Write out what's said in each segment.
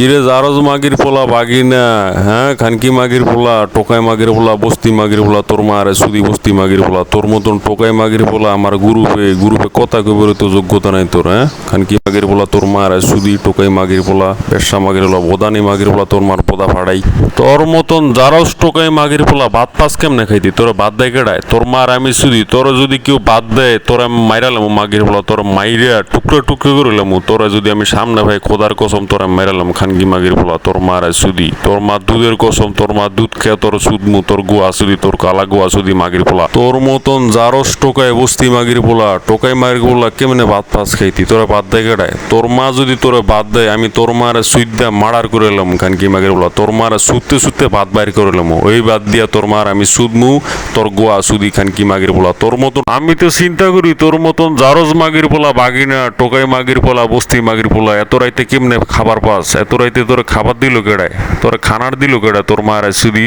কিরে জারজ মাগির পোলা বাগিনা, হ্যাঁ খানকি মাগির পোলা, টোকাই মাগির পোলা, বস্তি মাগির পোলা, তোর মা আরে সুদি বস্তি মাগির পোলা, তোর মতন টোকাই মাগির পোলা আমার গ্রুপে কথা কইবার তো যোগ্যতা নাই তোর। হ্যাঁ খানকি মাগির পোলা, তোর মা আরে সুদি টোকাই মাগির পোলা, পেশা মাগির পোলা, বোদানি মাগির পোলা, তোর মার পোদা ফাড়াই। তোর মতন জারজ টোকাই মাগির পোলা ভাত পাস কেমনে খাইতি? তোরা বাদ দেয় কেডায়? তোর মার আমি সুদি, তোর যদি কেউ বাদ দেয় তোর আমি মাইরালাম মাগির পোলা, তোর মাইরা টুকরো টুকরো করিলাম। তোরা যদি আমি সামনে ভাই খোদার কসম তোর আমি মাইরালাম খানকি মাগির পোলা, তোর মার সুদি, তোর মা দুধের কসম, তোর মা দুধ খেয়ে তোর সুদমু, তোর গুয়া সুদি, তোর কালা গুয়া সুদি মাগির পোলা। তোর মতন জারস টোকায় বস্তি মাগির পোলা, টোকাই মাগির পোলা কেমনে ভাত পাস খাইতি? তোরা বাদ দেয় কেডায়? তোর মা যদি তোরা বাদ দেয় আমি তোর মারে সুইদা মার্ডার করে এলাম খানকি মাগির পোলা, তোর মারে সুতে সুতে ভাত বাইর করে এলাম। ওই বাদ দিয়া তোর মার আমি সুদমু, তোর গোয়া সুদি খানকি মাগির পোলা। তোর মতন আমি তো চিন্তা করি তোর মতন জারজ মাগির পোলা বাগিনা, টোকাই মাগির পোলা, বস্তি মাগির পোলা এত রাইতে কেমনে খাবার পাস? এত রাইতে তোর খাবার দিল কেডায়? তোর খানার দিল কেডায়? তোর মার সুদি,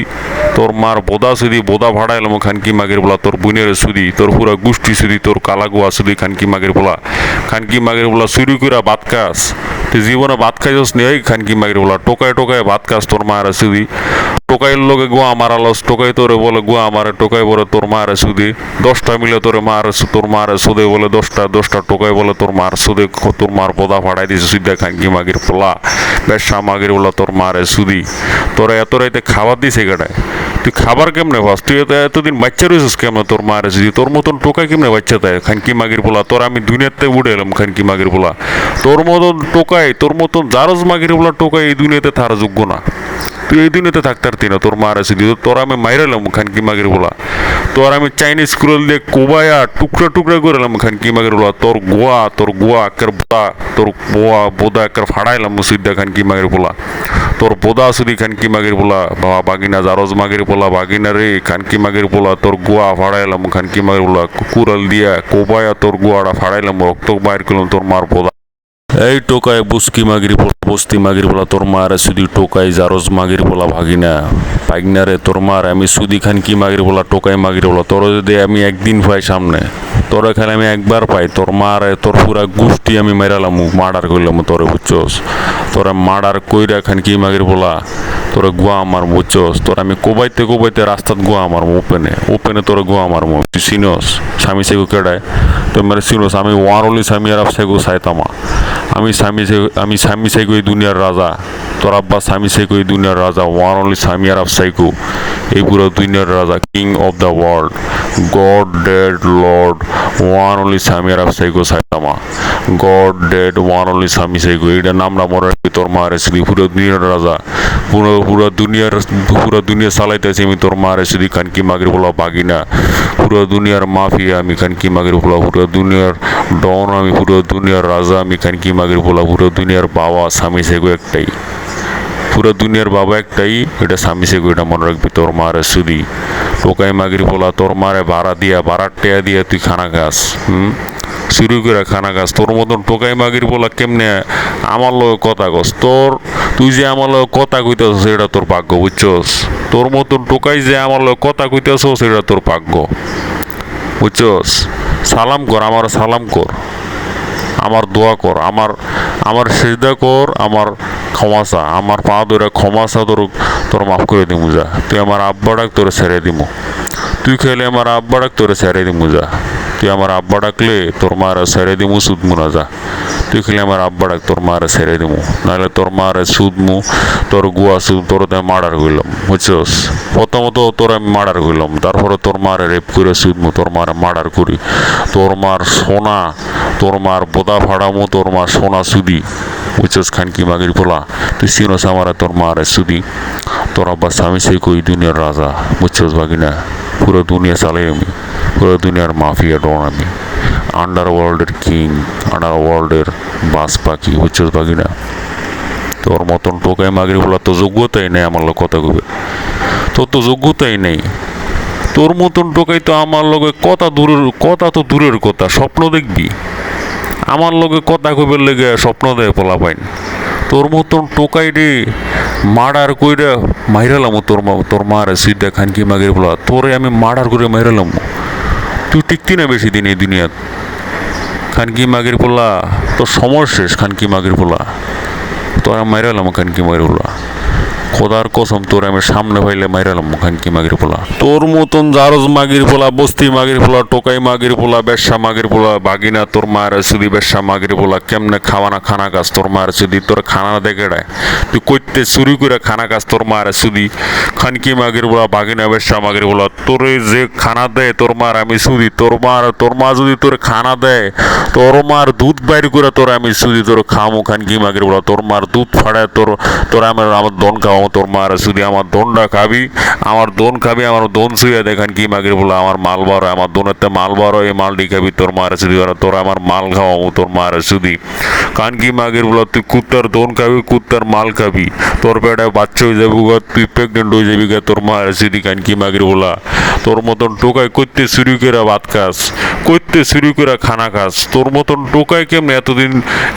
তোর মার বোদা সুদি, বোদা ভাড়াইলাম খানকি মাগির পোলা, তোর বুনের সুদি, তোর পুরা গোষ্ঠী সুদি, তোর কালা গোয়া সুদি খানকি মাগির পোলা। খানকি মাগির পোলা চুরি করে ভাত খাস, তুই জীবনে ভাত খাইছস নি? এই খানকি মাগির পোলা টোকায় টোকায় ভাত খাস, তোর মার সুদি। টোকাইয়ের লোকে গোয়া মারালস, টোকাই তোরে বলে গোয়া মারে, টোকাই বলে তোর মারে সুদি। 10টা মিলে তোরে মার, তোর মারে সুদে বলে 10টা টোকাই বলে তোর মার সুদে, তোর মার বোদা ফাড়াই দিছে সুদা খানকি মাগির পোলা, বেশা মাগির পোলা, তোর মারে সুদি। তোরা এত রাইতে খাবার দিছে কেডায়? তুই খাবার কেমনে পাস? তুই এতদিন বাচ্চা রয়েছিস কেমন? তোর মারে সুদি, তোর মতন টোকাই কেমনে বাচ্চা দেয় খানকি মাগির পোলা? তোর আমি দুনিয়াতে উড়ে এলাম খানকি মাগির পোলা। তোর মতন টোকাই, তোর মতন জারজ মাগির পোলা টোকাই এই দুনিয়াতে থাকার যোগ্য না। তুই এই দুনিয়াতে থাকতে পারতি না, তোর মার আছে তোর আমি মাইরালাম খানকি মাগির বলা। তোর আমি চাইনিজ কুরল দিয়ে কোবায়া টুকরা টুকরা করে এলাম খানকি মাগির বলা। তোর গোয়া একের বোদা, তোর বোদা একের ফাড়াইলাম মুসিদ্দা খানকি মাগির বলা। তোর বোদা সুদি খানকি মাগির বলা, বাবা বাগিনা জারজ মাগির বলা, বাগিনা রে খানকি মাগির বলা, তোর গোয়া ফাড়াইলাম খানকি মাগির বলা। কুড়াল দিয়া কোবায়া তোর গোয়াটা ফাড়াইলাম, রক্ত বাইর করলাম তোর মার বোদা। এই টোকায় বুসকি মাগির পোলা, বস্তি মাগির পোলা, তোর মার সুদি টোকাই জারজ মাগির পোলা ভাগিনা পাইগনা রে, তোর মার আমি সুদি খানকি মাগির পোলা, টোকাই মাগির পোলা। তোর যদি আমি একদিন পাই সামনে, তোর এখানে আমি একবার পাই, তোর মার তোর পুরা গোষ্ঠী আমি মেরালাম, মার্ডার করলাম তোরে, বুঝছস? তোরা মার্ডার কইরা খানকি মাগির পোলা তোরা গুয়া আমার, বুঝছস? তোর আমি কোবাইতে রাস্তাত গুয়া আমার ওপেনে তোর গুয়া আমার মু। তুই চিনস স্বামী সেগু কেডায়? তোর মেরে চিনস আমি ওয়ারলি স্বামী আর সেগু সাইতামা। আমি স্বামী সাইকু এই দুনিয়ার রাজা, তোর আব্বা স্বামী সাইকু এই দুনিয়ার রাজা, ওয়ান অনলি স্বামী আর সাইকু এই পুরো দুনিয়ার রাজা, king of the world, god dead lord, one only স্বামী আর সাইকু Saitama. God dead one only স্বামী সাইকু, এইটা নামটা মনে রাখবি। তোর মা রেসিদি পুরো দুনিয়ার রাজা, পুরো দুনিয়া চালাইতেছি আমি, তোর মা রেসিদি খানকি মাগির বলা বাগিনা, পুরো দুনিয়ার মাফিয়া আমি খানকি মাগির বলা, পুরো দুনিয়ার ডন আমি, পুরো দুনিয়ার রাজা আমি খানকি মাগির বলা, পুরো দুনিয়ার বাবা স্বামী সেগু একটাই, পুরো দুনিয়ার বাবা একটাই, এটা স্বামী সেগু, এটা মনে রাখবি। তোর মারে সুদি টোকাই মাগির বলা, তোর মারে ভাড়ার টেয়া দিয়া তুই খানা খাস, শুরু করে খানা খাস। তোর মতন টোকাই মাগির বলা কেমনে আমার লগে কথা কস? তুই যে আমার লগে কথা কইতেছ সেটা তোর ভাগ্য, বুঝছস? তোর মতন টোকাই যে আমার লগে কথা কইতেছ সেটা তোর ভাগ্য, বুঝছস? সালাম কর, আমার সালাম কর, আমার দোয়া কর, আমার সিজদা কর, আমার ক্ষমা চা, আমার পা ধরে ক্ষমা চা, তোর মাফ করে দিমু যা। তুই আমার আব্বা ডাক, তোরে ছেড়ে দিমু। তুই খেলে আমার আব্বা ডাক, তোরে ছেড়ে দিমু যা। তুই আমার আব্বা ডাকলে তোর মারে ছেড়ে দিমু, সুদমু না যা। তুই খেলে আমার আব্বা ডাক, তোর মারে ছেড়ে দিমু, নাহলে তোর মারে সুদমু, তোর গুয়া সুদ, তোর মার্ডার হইলাম, বুঝছস? প্রথমত তোর আমি মার্ডার হইলাম, তারপরে তোর মারে রেপ করে সুদমু, তোর মারে মার্ডার করি, তোর মার সোনা, তোর মার বোদা ফাড়ামু, তোর মার সোনা সুদি, বুঝছস? খানকি মাগির পোলা তুই চিনস আমার, তোর মারে সুদি। তোর আব্বা স্বামী সেই কই দুনিয়ার রাজা, বুঝছস বাগিনা? পুরো দুনিয়া চালাই আমি, পুরো দুনিয়ার মাফিয়া ডন আমি, আন্ডারওয়ার্ল্ডের কিং, আন্ডারওয়ার্ল্ডের বাস পাখি, বুঝছস বাগিনা? তোর মতন টোকাই মাগির বলা তো যোগ্যতাই নেই আমার লোক কথা কবে, তোর তো যোগ্যতাই নেই। তোর মতন টোকাই তো আমার লগে কথা তো দূরের কথা, স্বপ্ন দেখবি? আমার লগে কথা কইবার লেগে স্বপ্ন দেয় পোলা পাইন। তোর মতন টোকাই রে মার্ডার কইরা মাইরালাম, তোর মারে সিদ্ধা খানকি মাগির বলা, তোরে আমি মার্ডার করে মাইরালাম। তুই টিকতি না বেশি দিন এই দুনিয়াত খানকি মাগির পোলা, তোর সময় শেষ খানকি মাগির পোলা। তোরা মাইরালাম খানকি মাগির পোলা, খোদার কসম তোর আমি সামনে পাইলে মাইরালাম খানকি মাগির পোলা। তোর মতন জারজ মাগির পোলা, বস্তি মাগির পোলা, টোকাই মাগির পোলা, বেশ্যা মাগির পোলা, বাগিনা তোর মায়ের সুদি বেশ্যা মাগির পোলা কেমনে খাওয়ানা খানা কাজ তোর মায়ের সুদি, তোর খানা দেখে ডায় তুই করতে চুরি করে খানা কাজ তোর মায়ের সুদি, খানকি মাগির পোলা, বাগিনা বেশ্যা মাগির পোলা, তোর যে খানা দেয় তোর মার আমি সুদি, তোর মা যদি তোর খানা দেয় তোর মার দুধ বাইর করে তোর আমি সুদি তোর খামো খানকি মাগির পোলা, তোর মার দুধ ফাড়ায় তোর আমার দন খাওয়াবো তোর মার সুদি, আমার দনটা খাবি, আমার দন শুয়ে দেখান কি মাগির বলে, আমার মাল বারো, আমার দোনেতে মাল বারো, এই মালটি খাবি তোর মারে সুদি, তোর আমার মাল খাওয়াবো তোর মারে সুদি, কান কি মাগির বলে, তুই কুত্তার দন খাবি, কুত্তার মাল খাবি, তোর পেটে বাচ্চা হয়ে যাবি, তুই প্রেগনেন্ট হয়ে যাবি তোর মারে সুদি, কান কি মাগির বলা, তোর মতন টোকাই করতে শুরু করে ভাত খাস, করতে শুরু করে খানা খাস, তোর মতন টোকাই কেমনে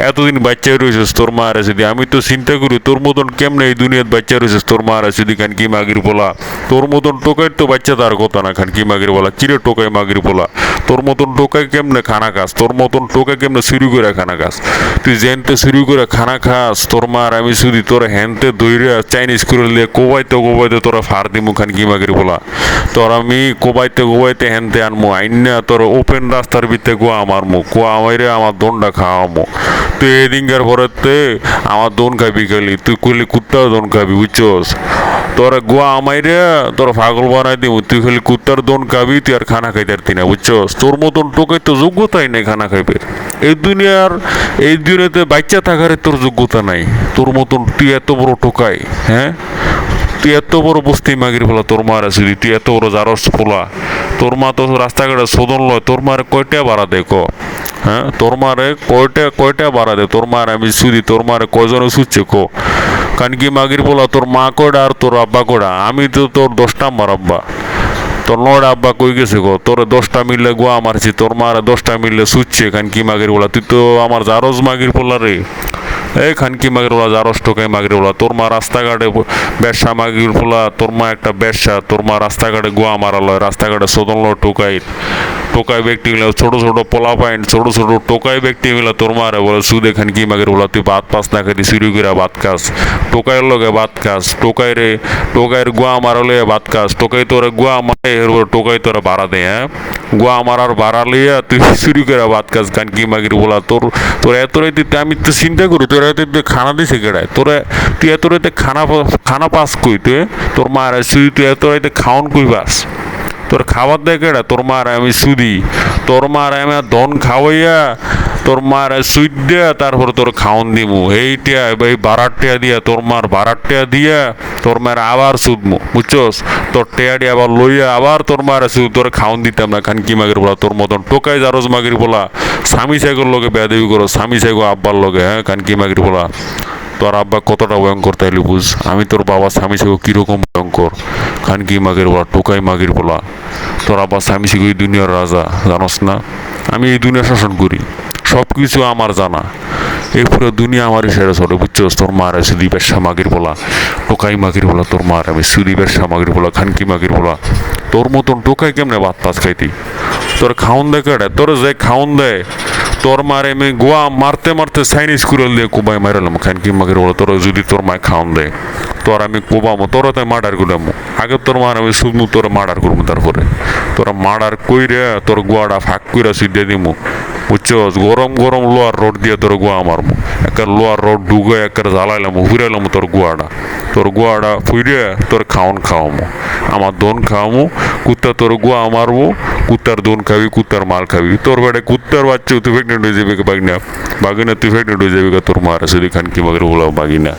এতদিন বাচ্চা রয়েছিস তোর মারে সুদি, আমি তো চিন্তা করি তোর মতন কেমনে এই দুনিয়ার বাচ্চা রয়েছিস তোর মারা সুদি, খান কি মাগির বলা, তোর মতন টোকাই তো বাচ্চা তার কথা না, খান কি মাগির বলা, কিরে টোকাই মাগির বলা, তোর মতন টোকাই কেমনে খানা খাস, তোর মতন টোকাই কেমনে শুরু করে খানা খাস, তুই জেনতে শুরু করে খানা খাস, তোর মার আমি সুদি, তোর হ্যানতে দইরে চাইনিজ করে লিয়ে কোবাইতে তোরা ফার দিমু, খান কি মাগির বলা, তোর আমি কোবাইতে হ্যানতে আনমু, আইনা তোর ওপেন রাস্তার ভিতরে গোয়া মারমু, কোয়া আমারে আমার দনটা খাওয়ামু, তুই এদিনকার পরেতে আমার দন খাবি খালি, তুই কইলি কুত্তার দন খাবি বুঝছস, তোরা গোয়া আমাইরে তোরা পাগল বানাই দিব, তুই খালি কুত্তার দন খাবি, তুই আর খানা খাইতে পারতি না বুঝছস, তোর মতন টোকাই তো যোগ্যতাই নেই খানা খাইবে, এই দুনিয়াতে বাচ্চা থাকার তোর যোগ্যতা নাই, তোর মতন তুই এত বড় টোকাই, হ্যাঁ তুই এত বড় বস্তি মাগির ফেলা তোর মার আছে, তুই এত বড় জারস ফোলা, তোর মা তো রাস্তাঘাটে শোধন লয়, তোর মার কয়টা বাড়া দেখো, হ্যাঁ তোর মারে কয়টা বাড়া দে, তোর মার আমি সুদি, তোর মারে কয়জনে সুচ্ছে কো, কানকি মাগির বলা, তোর মা কয়টা আর তোর আব্বা কয়টা, আমি তো তোর 10 নাম্বার আব্বা, তোর 9টা আব্বা কই গেছে গো, তোর 10টা মিললে গোয়া মারছি, তোর মারে 10টা মিললে সুচ্ছে, কানকি মাগির বলা, তুই তো আমার জারজ মাগির বলা রে, এই খানকি মাগির বলা, জারস টোকাই মাগির বলা, তোর মা রাস্তাঘাটে ব্যবসা মাগির বলা, তোর মা একটা ব্যবসা, তোর মা রাস্তাঘাটে গোয়া মারালো, রাস্তাঘাটে শোধন টোকাই ব্যক্তি মিলে ছোট পোলা পাইন, ছোট টোকাই ব্যক্তি মিলে তোর মারে বলে সুদে খানকি মাগির বলা, তুই ভাত পাস না খাতি শুরু করে ভাত খাস, টোকাইয়ের লগে ভাত খাস, টোকাইয়ের গোয়া মারালে ভাত খাস, টোকাই তোরা গোয়া মারে টোকাই তোরা ভাড়া দেয়, হ্যাঁ গোয়া মারার ভাড়া লইয়া তুই শুরু করে ভাত খাস, খানকি মাগির বলা, তোর এত রাইতে আমি তো চিন্তা করি তোর এত খানা দিছে কেড়ায়, তুই এত রাইতে খানা পাস কই, তোর মার শুধু তুই এত রাইতে খাওন কই পাস, তোর খাবার দেয় কেডা, তোর মার আমি সুদি, তোর মার আমি ধন খাওয়াইয়া তোর মার সুইট দেয়া তারপর তোর খাওন দিমু, এইটা এই বারাটটা দিয়া তোর মার বারাটটা দিয়া তোর মার আবার সুদমু বুঝছস, তোর টেয়াডি আবার লইয়া আবার তোর মার সুদ তোর খাওন দিতাম না, খানকি মাগির বলা, তোর মতন টোকাই জারজ মাগির বলা, স্বামী সাইগর লগে বেয়াদবি করো, স্বামী সাইগো আব্বার লগে, হ্যাঁ খানকি মাগির বলা, তোর আব্বা কতটা ভয়ঙ্কর তাইলে বুঝ, আমি তোর বাবা স্বামী সাইগো কিরকম ভয়ঙ্কর, খানকি মাগির বলা, টোকাই মাগির বলা, তোর আব্বা স্বামী সাইগো এই দুনিয়ার রাজা জানোস না, আমি এই দুনিয়া শাসন করি, সব কিছু আমার জানা, এই পুরো দুনিয়া আমারই সেরে চলে বুঝছস, তোর মার সুদী ব্যবসা মাগির বলা, টোকাই মাগির বলা, তোর মার আমি সুদী ব্যবসা মাগির বলা, খানকি মাগির বলা, তোর মতন টোকাই কেমনে ভাত পাত খাইতি, তোর খাওন দেয় কেডা, তোর যে খাওন দেয়, তোর মারে আমি গোয়া মারতে চাইনিজ কুড়াল দিয়ে কোবাই মারালাম, খানকি মাগির বলা, তোর যদি তোর মায় খাওন দেয়, তোর আমি কোবামো, তোরা তাই মার্ডার করলামো, আগে তোর মার আমি শুধু তোরা মার্ডার করবো, তারপরে তোরা মার্ডার কইরে তোর গোয়াটা ফাঁক কইরা সিদ্ধে দিমু বুঝছস, গরম লোয়ার রড দিয়ে তোর গোয়া মারমু, একের লোয়ার রড ঢুকে একের জ্বালাইলাম হুইরাইলাম তোর গোয়াটা ফুইরে তোর খাওয়ামো, আমার দন খাওয়ামো, কুত্তা তোর গোয়া মারবো, কুত্তার দন খাবি, কুত্তার মাল খাবি, তোর বেড়ে কুত্তার বাচ্চা তুই প্রেগনেন্ট হয়ে যাবে, বাগিনা তুই প্রেগনেন্ট হয়ে যাবি, তোর মার আছে খানকি মাগের বলা বাগিনা।